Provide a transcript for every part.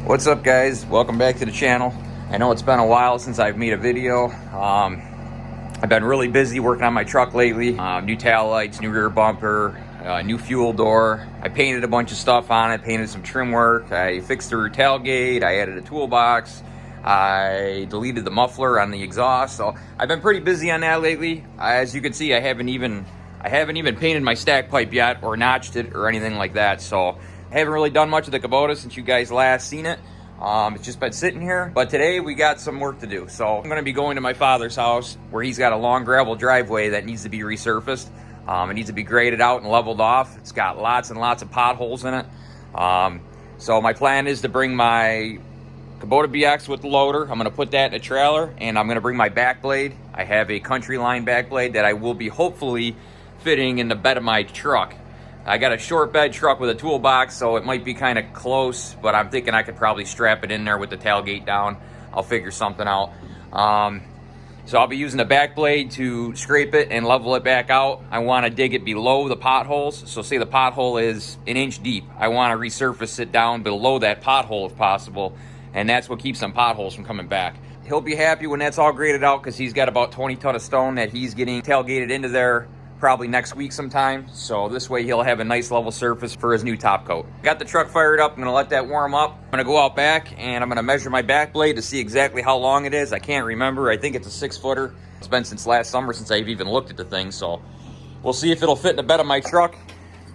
What's up, guys? Welcome back to the channel. I know it's been a while since I've made a video. I've been really busy working on my truck lately. New tail lights, new rear bumper, new fuel door. I painted a bunch of stuff on it, painted some trim work. I fixed the rear tailgate. I added a toolbox. I deleted the muffler on the exhaust. So I've been pretty busy on that lately. As you can see, I haven't even painted my stack pipe yet or notched it or anything like that. So I haven't really done much of the Kubota since you guys last seen it. It's just been sitting here, but today we got some work to do. So I'm going to be going to my father's house where he's got a long gravel driveway that needs to be resurfaced. It needs to be graded out and leveled off. It's got lots and lots of potholes in it. So my plan is to bring my Kubota BX with the loader. I'm going to put that in a trailer, and I'm going to bring my back blade. I have a country line back blade that I will be hopefully fitting in the bed of my truck. I got a short bed truck with a toolbox, so it might be kind of close, but I'm thinking I could probably strap it in there with the tailgate down. I'll figure something out. So I'll be using the back blade to scrape it and level it back out. I want to dig it below the potholes. So say the pothole is an inch deep. I want to resurface it down below that pothole if possible, and that's what keeps some potholes from coming back. He'll be happy when that's all graded out because he's got about 20 ton of stone that he's getting tailgated into there probably next week sometime. So this way he'll have a nice level surface for his new top coat. Got the truck fired up. I'm gonna let that warm up. I'm gonna go out back and I'm gonna measure my back blade to see exactly how long it is. I can't remember. I think it's a 6-footer. It's been since last summer since I've even looked at the thing. So we'll see if it'll fit in the bed of my truck.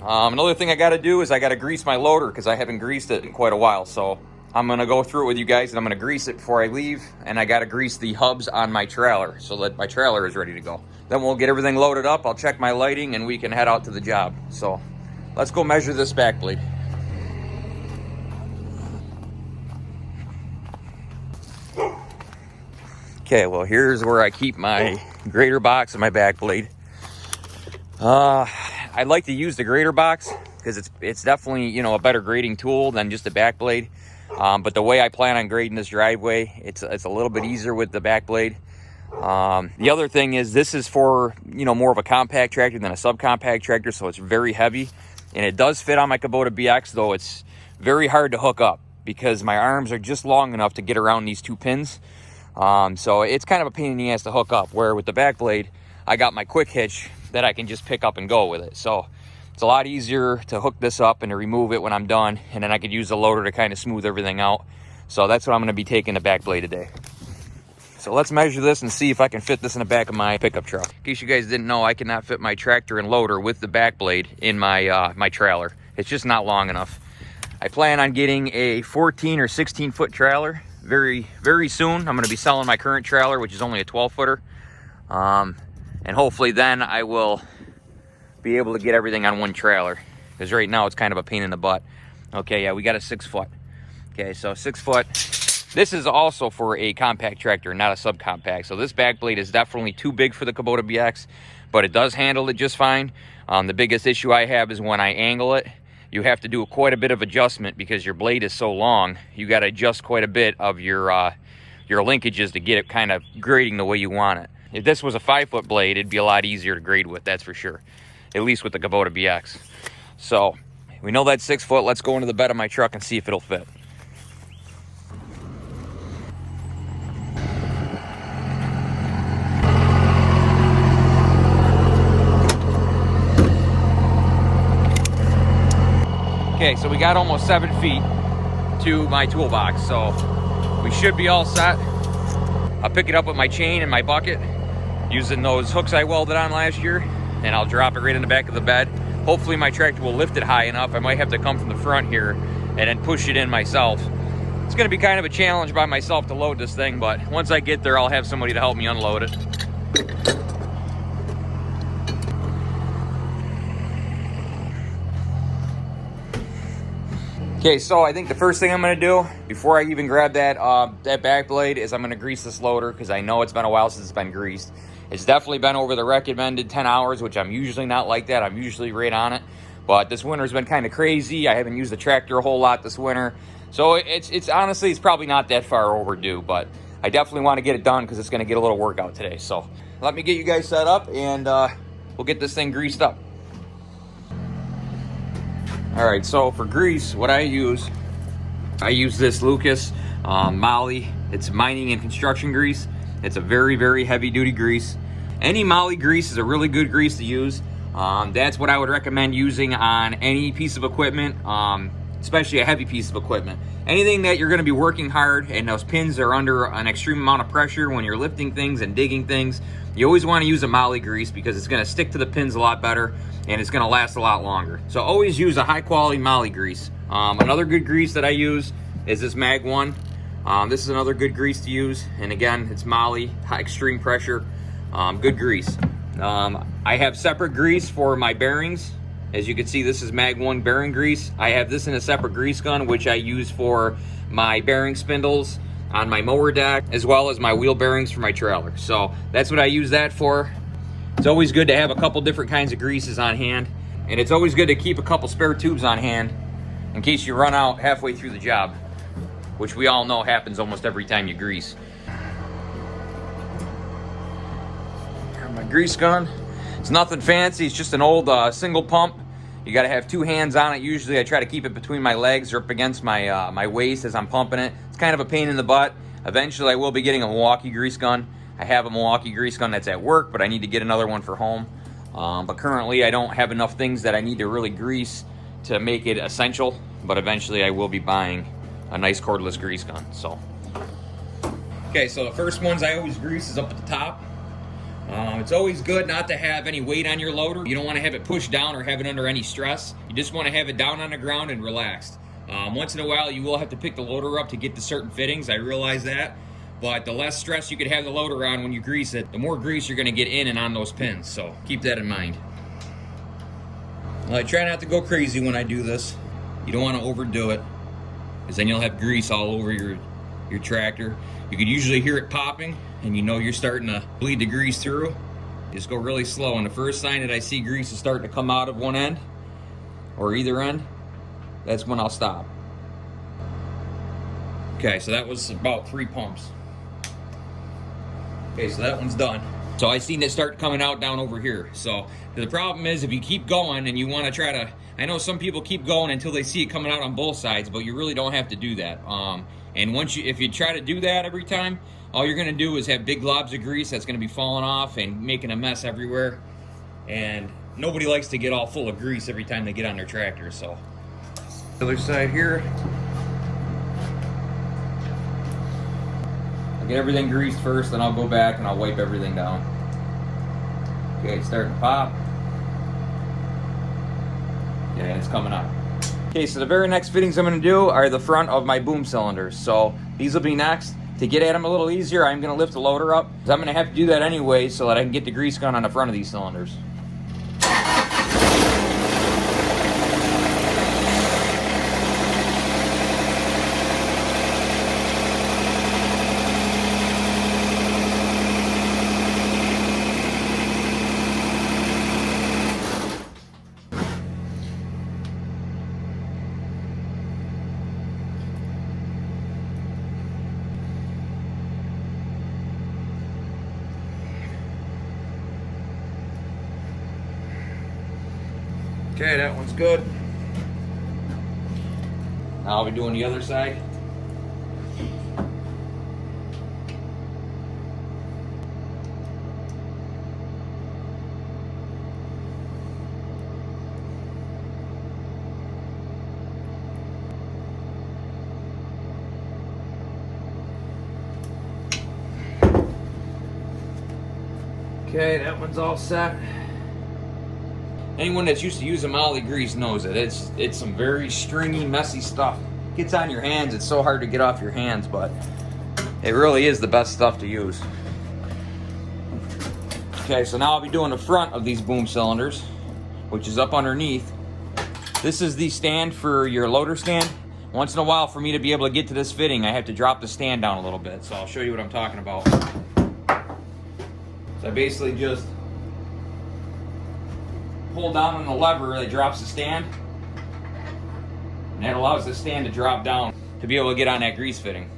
Another thing I gotta do is I gotta grease my loader because I haven't greased it in quite a while. So I'm gonna go through it with you guys and I'm gonna grease it before I leave. And I gotta grease the hubs on my trailer so that my trailer is ready to go. Then we'll get everything loaded up. I'll check my lighting and we can head out to the job. So let's go measure this back blade. Okay, well, here's where I keep my grater box and my back blade. I like to use the grater box because it's definitely, you know, a better grading tool than just a back blade. But the way I plan on grading this driveway, it's a little bit easier with the back blade. The other thing is this is for, you know, more of a compact tractor than a subcompact tractor, so it's very heavy, and it does fit on my Kubota BX, though it's very hard to hook up because my arms are just long enough to get around these two pins. So it's kind of a pain in the ass to hook up, where with the back blade I got my quick hitch that I can just pick up and go with it. So it's a lot easier to hook this up and to remove it when I'm done, and then I could use the loader to kind of smooth everything out. So that's what I'm going to be taking the back blade today. So let's measure this and see if I can fit this in the back of my pickup truck. In case you guys didn't know, I cannot fit my tractor and loader with the back blade in my my trailer. It's just not long enough. I plan on getting a 14 or 16 foot trailer very soon. I'm going to be selling my current trailer, which is only a 12-footer. And hopefully then I will be able to get everything on one trailer, because right now it's kind of a pain in the butt. Okay, yeah, we got a 6 foot. Okay, so 6 foot. This is also for a compact tractor, not a subcompact. So this back blade is definitely too big for the Kubota BX, but it does handle it just fine. The biggest issue I have is when I angle it, you have to do quite a bit of adjustment because your blade is so long. You got to adjust quite a bit of your linkages to get it kind of grading the way you want it. If this was a 5-foot blade, it'd be a lot easier to grade with, that's for sure. At least with the Kubota BX. So we know that's 6 foot. Let's go into the bed of my truck and see if it'll fit. Okay, so we got almost 7 feet to my toolbox, so we should be all set. I'll pick it up with my chain and my bucket using those hooks I welded on last year, and I'll drop it right in the back of the bed. Hopefully my tractor will lift it high enough. I might have to come from the front here and then push it in myself. It's gonna be kind of a challenge by myself to load this thing, but once I get there, I'll have somebody to help me unload it. Okay, so I think the first thing I'm gonna do before I even grab that back blade is I'm gonna grease this loader, because I know it's been a while since it's been greased. It's definitely been over the recommended 10 hours, which I'm usually not like that. I'm usually right on it. But this winter's been kind of crazy. I haven't used the tractor a whole lot this winter. So it's honestly, it's probably not that far overdue, but I definitely want to get it done because it's gonna get a little workout today. So let me get you guys set up and we'll get this thing greased up. All right, so for grease, what I use I use this Lucas Molly. It's mining and construction grease. It's a very, very heavy duty grease. Any Molly grease is a really good grease to use. That's what I would recommend using on any piece of equipment, especially a heavy piece of equipment. Anything that you're going to be working hard and those pins are under an extreme amount of pressure when you're lifting things and digging things, you always want to use a Molly grease because it's going to stick to the pins a lot better and it's going to last a lot longer. So always use a high quality Molly grease. Another good grease that I use is this Mag 1. This is another good grease to use, and again, it's Molly, high extreme pressure, good grease. I have separate grease for my bearings. As you can see, this is Mag 1 bearing grease. I have this in a separate grease gun, which I use for my bearing spindles on my mower deck, as well as my wheel bearings for my trailer. So that's what I use that for. It's always good to have a couple different kinds of greases on hand, and it's always good to keep a couple spare tubes on hand in case you run out halfway through the job, which we all know happens almost every time you grease. Got my grease gun. It's nothing fancy, it's just an old single pump. You gotta have two hands on it. Usually I try to keep it between my legs or up against my my waist as I'm pumping it. It's kind of a pain in the butt. Eventually I will be getting a Milwaukee grease gun. I have a Milwaukee grease gun that's at work, but I need to get another one for home. But currently I don't have enough things that I need to really grease to make it essential, but eventually I will be buying a nice cordless grease gun. So, okay, so the first ones I always grease is up at the top. It's always good not to have any weight on your loader. You don't want to have it pushed down or have it under any stress. You just want to have it down on the ground and relaxed. Once in a while you will have to pick the loader up to get to certain fittings, I realize that. But the less stress you could have the loader on when you grease it, the more grease you're going to get in and on those pins. So keep that in mind. Well, I try not to go crazy when I do this. You don't want to overdo it, because then you'll have grease all over your tractor. You can usually hear it popping, and you know you're starting to bleed the grease through. Just go really slow, and the first sign that I see grease is starting to come out of one end, or either end, that's when I'll stop. Okay, so that was about 3 pumps. Okay, so that one's done. So I seen it start coming out down over here. So the problem is, if you keep going and you want to try to, I know some people keep going until they see it coming out on both sides, but you really don't have to do that. And if you try to do that every time, all you're gonna do is have big globs of grease that's gonna be falling off and making a mess everywhere. And nobody likes to get all full of grease every time they get on their tractor. So the other side here, I'll get everything greased first, then I'll go back and I'll wipe everything down. Okay, it's starting to pop. Okay, it's coming up. Okay, so the very next fittings I'm going to do are the front of my boom cylinders. So these will be next. To get at them a little easier, I'm going to lift the loader up, because I'm going to have to do that anyway so that I can get the grease gun on the front of these cylinders. Okay, that one's good. Now I'll be doing the other side. Okay, that one's all set. Anyone that's used to using Molly grease knows it. It's some very stringy, messy stuff. It gets on your hands. It's so hard to get off your hands, but it really is the best stuff to use. Okay, so now I'll be doing the front of these boom cylinders, which is up underneath. This is the stand for your loader stand. Once in a while, for me to be able to get to this fitting, I have to drop the stand down a little bit. So I'll show you what I'm talking about. So I basically just pull down on the lever that drops the stand, and that allows the stand to drop down to be able to get on that grease fitting.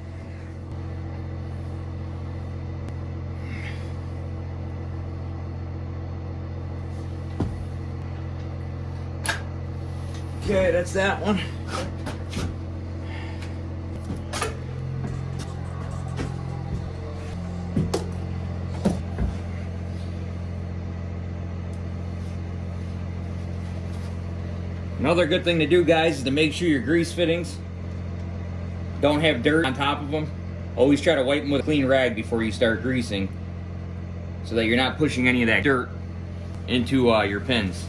Okay, that's that one. Another good thing to do, guys, is to make sure your grease fittings don't have dirt on top of them. Always try to wipe them with a clean rag before you start greasing, so that you're not pushing any of that dirt into your pins.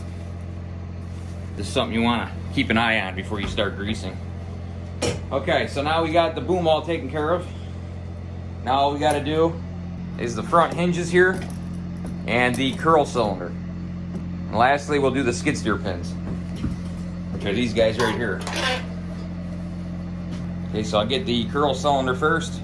This is something you want to keep an eye on before you start greasing. Okay, so now we got the boom all taken care of. Now all we got to do is the front hinges here and the curl cylinder. And lastly, we'll do the skid steer pins, which are these guys right here. Okay, so I'll get the curl cylinder first.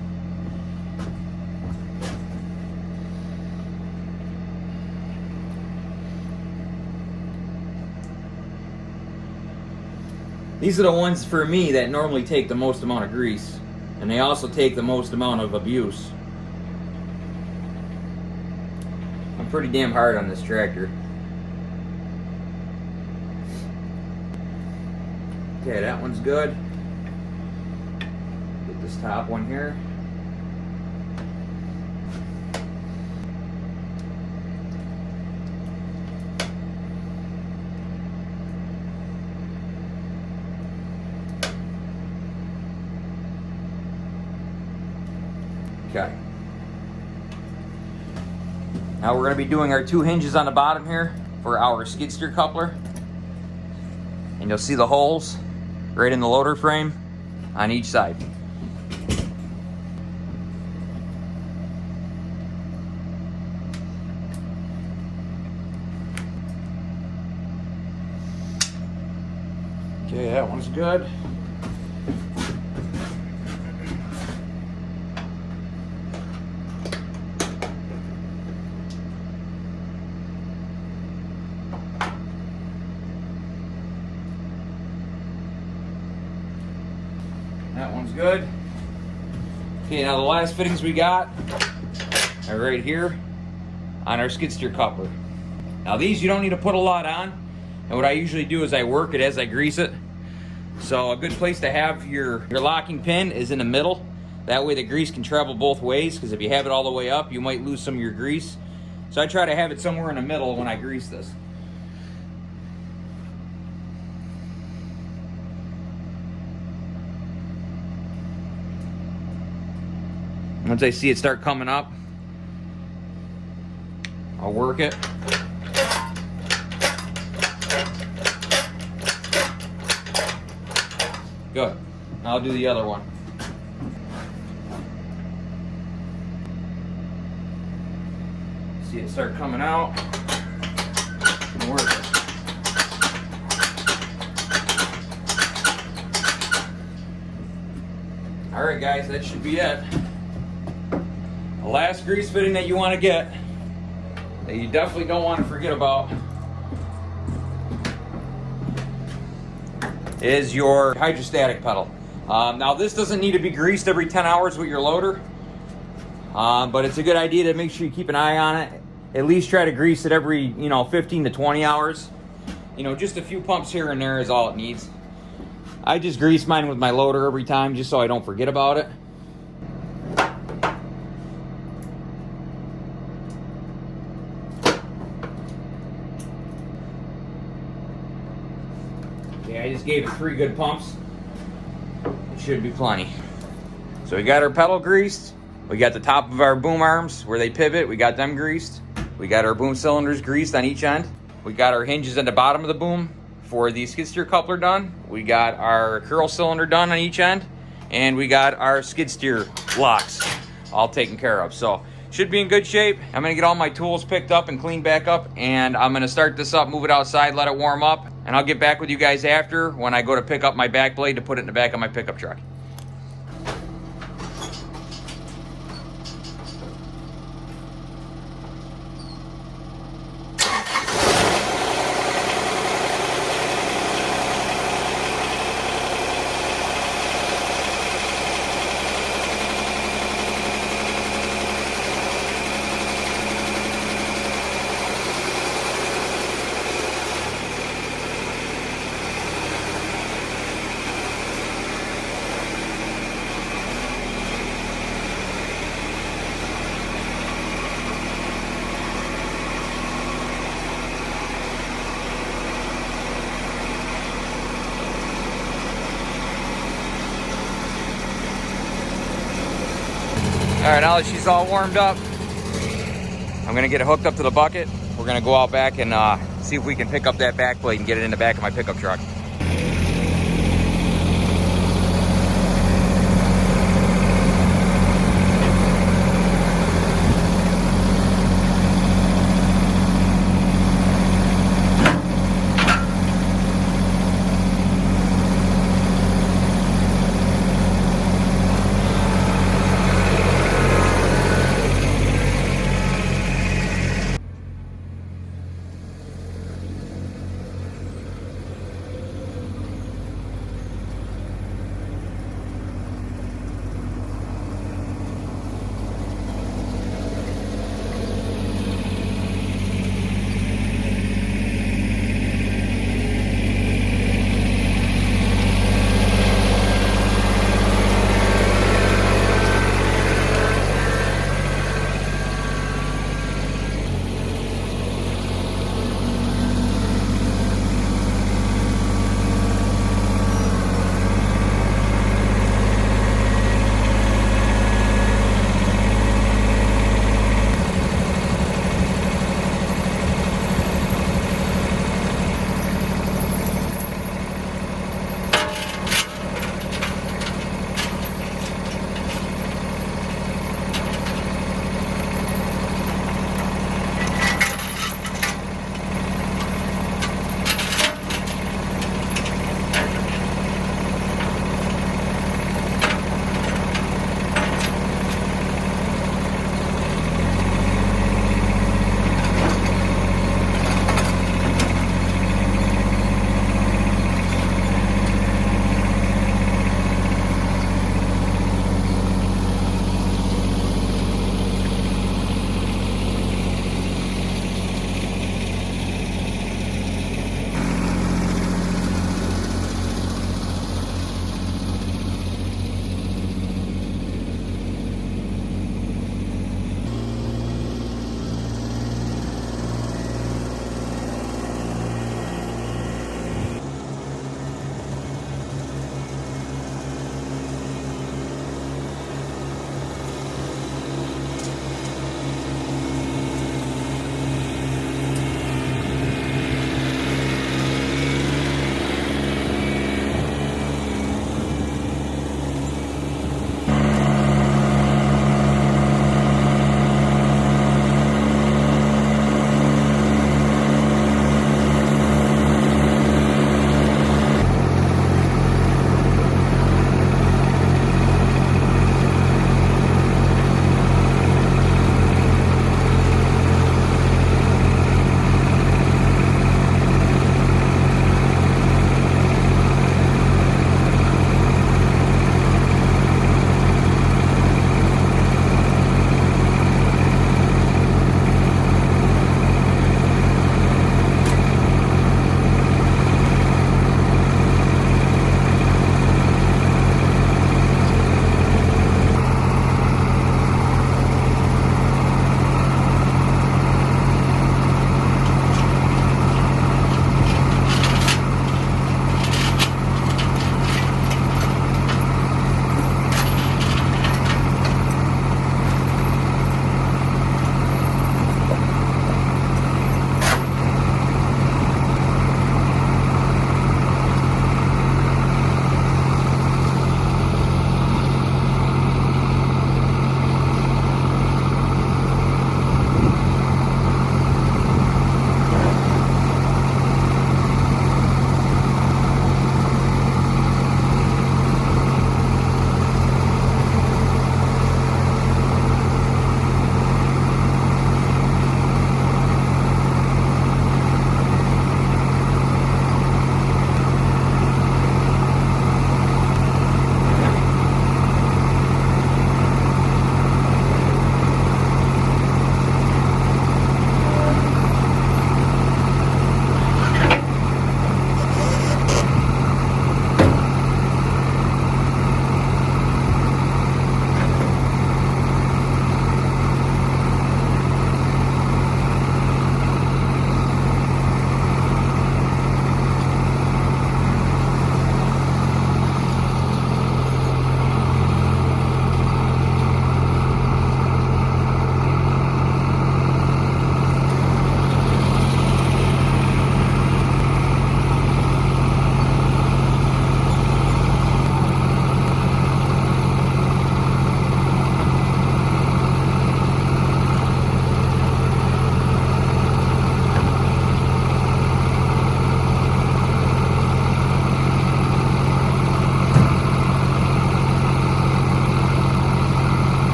These are the ones for me that normally take the most amount of grease, and they also take the most amount of abuse. I'm pretty damn hard on this tractor. Okay, that one's good. Get this top one here. Okay. Now we're going to be doing our 2 hinges on the bottom here for our skid steer coupler. And you'll see the holes right in the loader frame on each side. Okay, that one's good. That one's good. Okay, now the last fittings we got are right here on our skid steer coupler. Now these you don't need to put a lot on, and what I usually do is I work it as I grease it. So a good place to have your locking pin is in the middle. That way the grease can travel both ways, because if you have it all the way up, you might lose some of your grease. So I try to have it somewhere in the middle when I grease this. Once I see it start coming up, I'll work it. Good. Now I'll do the other one. See it start coming out. And work it. All right, guys, that should be it. The last grease fitting that you want to get, that you definitely don't want to forget about, is your hydrostatic pedal. Now this doesn't need to be greased every 10 hours with your loader, but it's a good idea to make sure you keep an eye on it. At least try to grease it every 15 to 20 hours. Just a few pumps here and there is all it needs. I just grease mine with my loader every time just so I don't forget about it. Okay, I just gave it 3 good pumps. It should be plenty. So we got our pedal greased. We got the top of our boom arms where they pivot. We got them greased. We got our boom cylinders greased on each end. We got our hinges at the bottom of the boom for the skid steer coupler done. We got our curl cylinder done on each end. And we got our skid steer locks all taken care of. So should be in good shape. I'm gonna get all my tools picked up and cleaned back up, and I'm gonna start this up, move it outside, let it warm up, and I'll get back with you guys after when I go to pick up my back blade to put it in the back of my pickup truck. All right, now that she's all warmed up, I'm gonna get it hooked up to the bucket. We're gonna go out back and see if we can pick up that back plate and get it in the back of my pickup truck.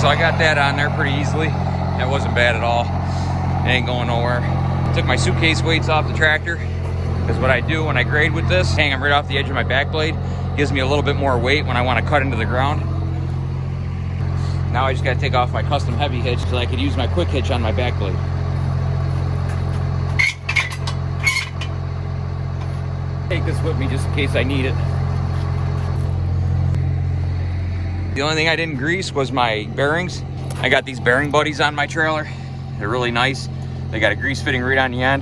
so I got that on there pretty easily. That wasn't bad at all. It ain't going nowhere. Took my suitcase weights off the tractor, because what I do when I grade with this, hang them right off the edge of my back blade. Gives me a little bit more weight when I want to cut into the ground. Now I just got to take off my custom heavy hitch so I could use my quick hitch on my back blade. Take this with me just in case I need it. The only thing I didn't grease was my bearings. I got these bearing buddies on my trailer. They're really nice. They got a grease fitting right on the end.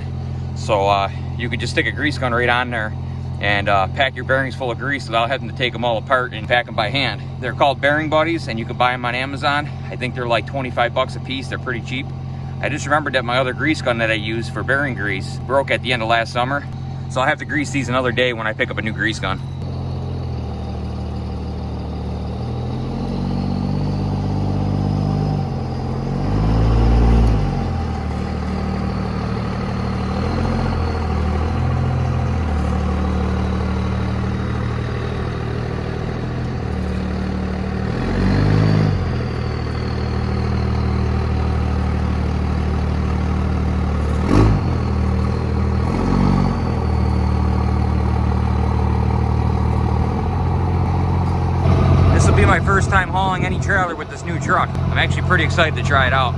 So you could just stick a grease gun right on there and pack your bearings full of grease without having to take them all apart and pack them by hand. They're called bearing buddies, and you can buy them on Amazon. I think they're like 25 bucks a piece. They're pretty cheap. I just remembered that my other grease gun that I use for bearing grease broke at the end of last summer. So I'll have to grease these another day when I pick up a new grease gun. This will be my first time hauling any trailer with this new truck. I'm actually pretty excited to try it out.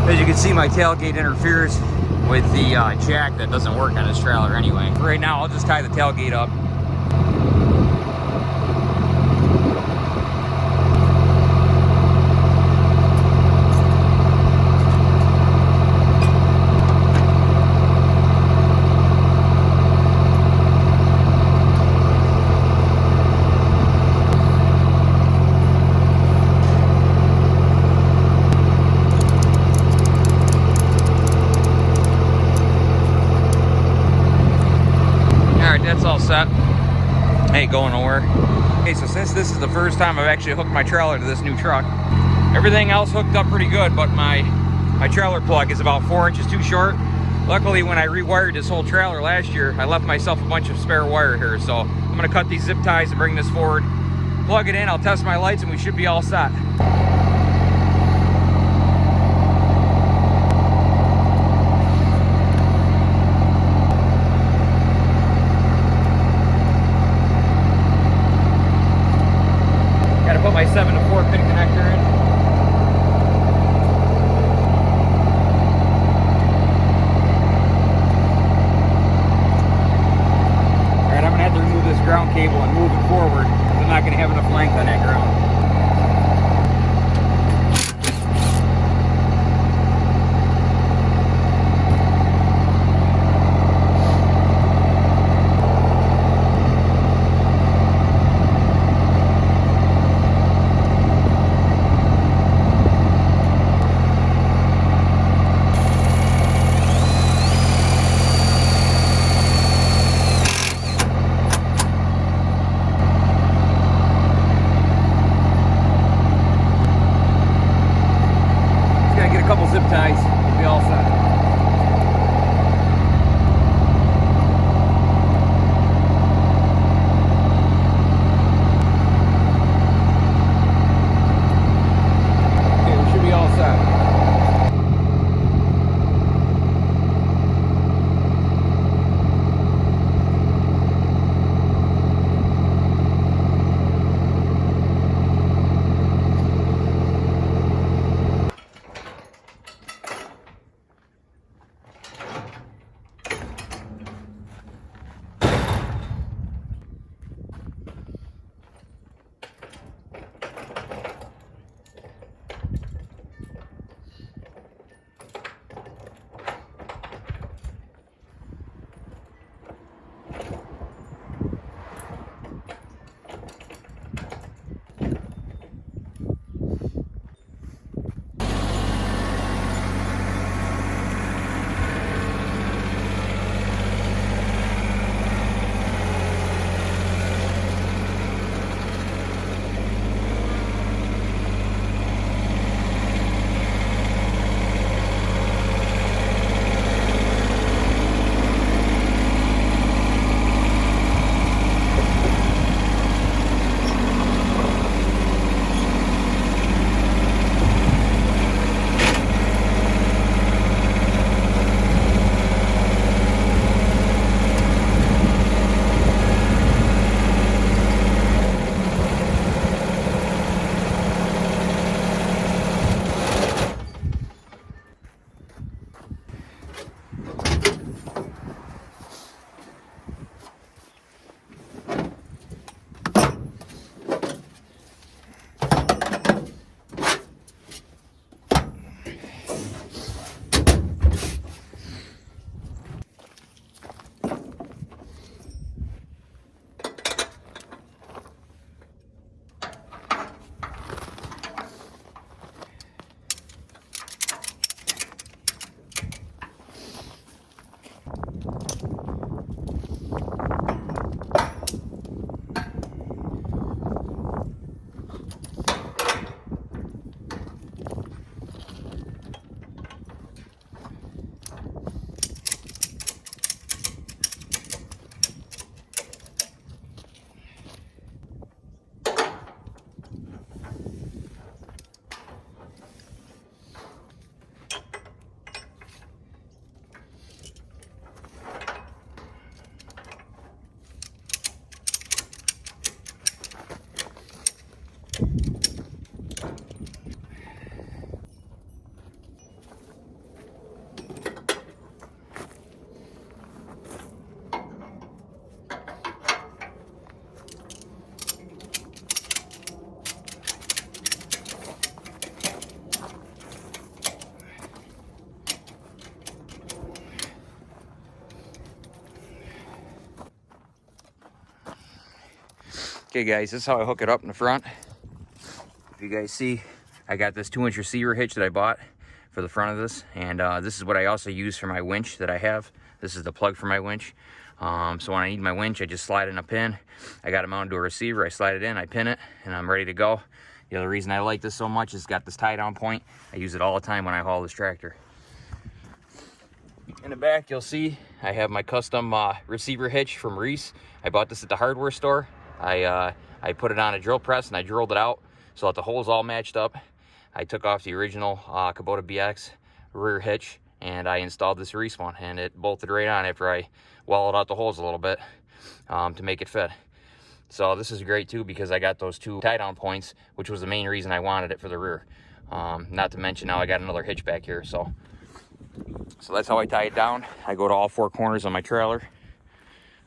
As you can see, my tailgate interferes with the jack that doesn't work on this trailer anyway. For right now, I'll just tie the tailgate up. That's all set. Ain't going nowhere. Okay, so since this is the first time I've actually hooked my trailer to this new truck, everything else hooked up pretty good, but my trailer plug is about 4 inches too short. Luckily, when I rewired this whole trailer last year, I left myself a bunch of spare wire here, so I'm gonna cut these zip ties and bring this forward, plug it in, I'll test my lights, and we should be all set. Put my 7 to 4 pin connector in. Alright, I'm gonna have to remove this ground cable and move it forward because I'm not gonna have enough length on that ground. Couple zip ties, we'll be all set. Okay, we should be all set. Okay guys, this is how I hook it up in the front. If you guys see, I got this 2-inch receiver hitch that I bought for the front of this, and this is what I also use for my winch that I have. This is the plug for my winch. So when I need my winch, I just slide in a pin. I got it mounted to a receiver, I slide it in, I pin it, and I'm ready to go. The other reason I like this so much is it's got this tie down point. I use it all the time when I haul this tractor. In the back, you'll see I have my custom receiver hitch from Reese. I bought this at the hardware store. I put it on a drill press and I drilled it out so that the holes all matched up. I took off the original Kubota BX rear hitch and I installed this Reese one, and it bolted right on after I walled out the holes a little bit to make it fit. So this is great too because I got those 2 tie down points, which was the main reason I wanted it for the rear. Not to mention now I got another hitch back here. So that's how I tie it down. I go to all 4 corners on my trailer,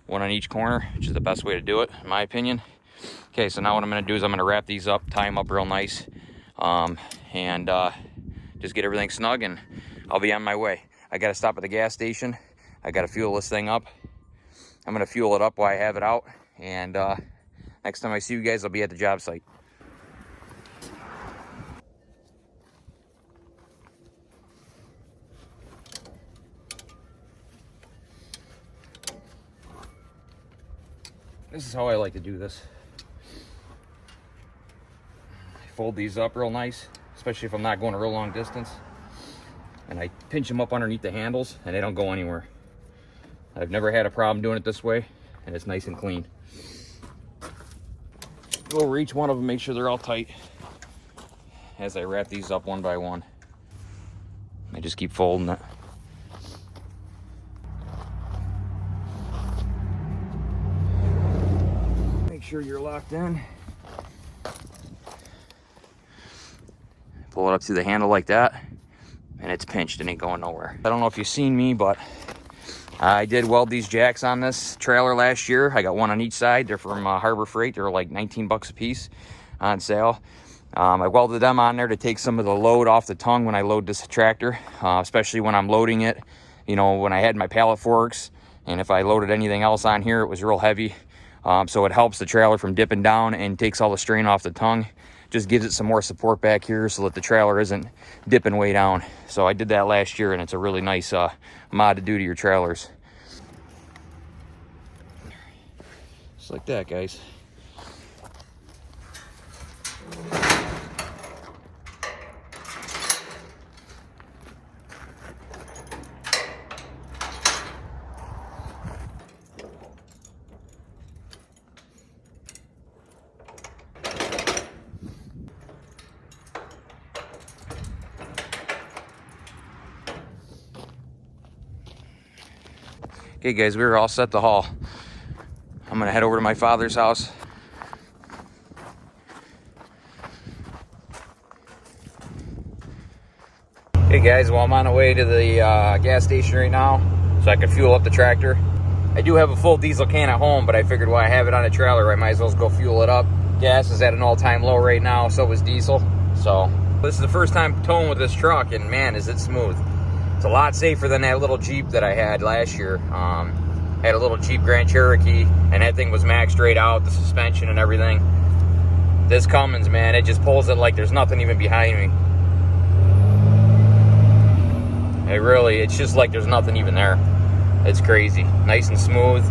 1 on each corner, which is the best way to do it in my opinion. Okay, so now what I'm going to do is I'm going to wrap these up, tie them up real nice, and just get everything snug, and I'll be on my way. I got to stop at the gas station. I got to fuel this thing up. I'm going to fuel it up while I have it out, and next time I see you guys, I'll be at the job site. This is how I like to do this. I fold these up real nice, especially if I'm not going a real long distance. And I pinch them up underneath the handles and they don't go anywhere. I've never had a problem doing it this way, and it's nice and clean. Go over each one of them, make sure they're all tight as I wrap these up one by one. I just keep folding it. Make sure you're locked in. Pull it up through the handle like that, and it's pinched and ain't going nowhere. I don't know if you've seen me, but I did weld these jacks on this trailer last year. I got 1 on each side. They're from Harbor Freight. They're like 19 bucks a piece on sale. I welded them on there to take some of the load off the tongue when I load this tractor, especially when I'm loading it. You know, when I had my pallet forks, and if I loaded anything else on here, it was real heavy. So it helps the trailer from dipping down and takes all the strain off the tongue. Just gives it some more support back here so that the trailer isn't dipping way down. So I did that last year, and it's a really nice mod to do to your trailers. Just like that, guys. Okay guys, we were all set to haul. I'm gonna head over to my father's house. Hey guys, well I'm on the way to the gas station right now so I can fuel up the tractor. I do have a full diesel can at home, but I figured while I have it on a trailer, I might as well go fuel it up. Gas is at an all-time low right now, so is diesel. So this is the first time towing with this truck, and man, is it smooth. It's a lot safer than that little Jeep that I had last year. Had a little Jeep Grand Cherokee, and that thing was maxed straight out, the suspension and everything. This Cummins, man, it just pulls it like there's nothing even behind me. It's just like there's nothing even there. It's crazy. Nice and smooth,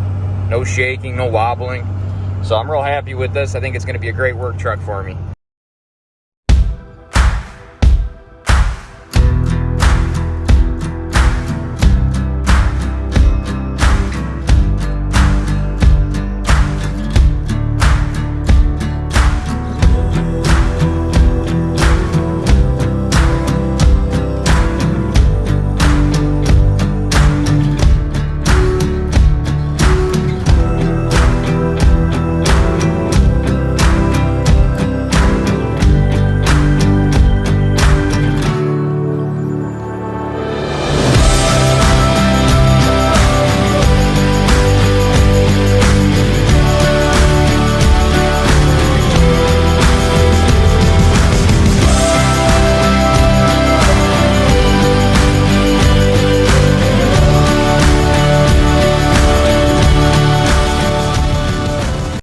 no shaking, no wobbling. So I'm real happy with this. I think it's gonna be a great work truck for me.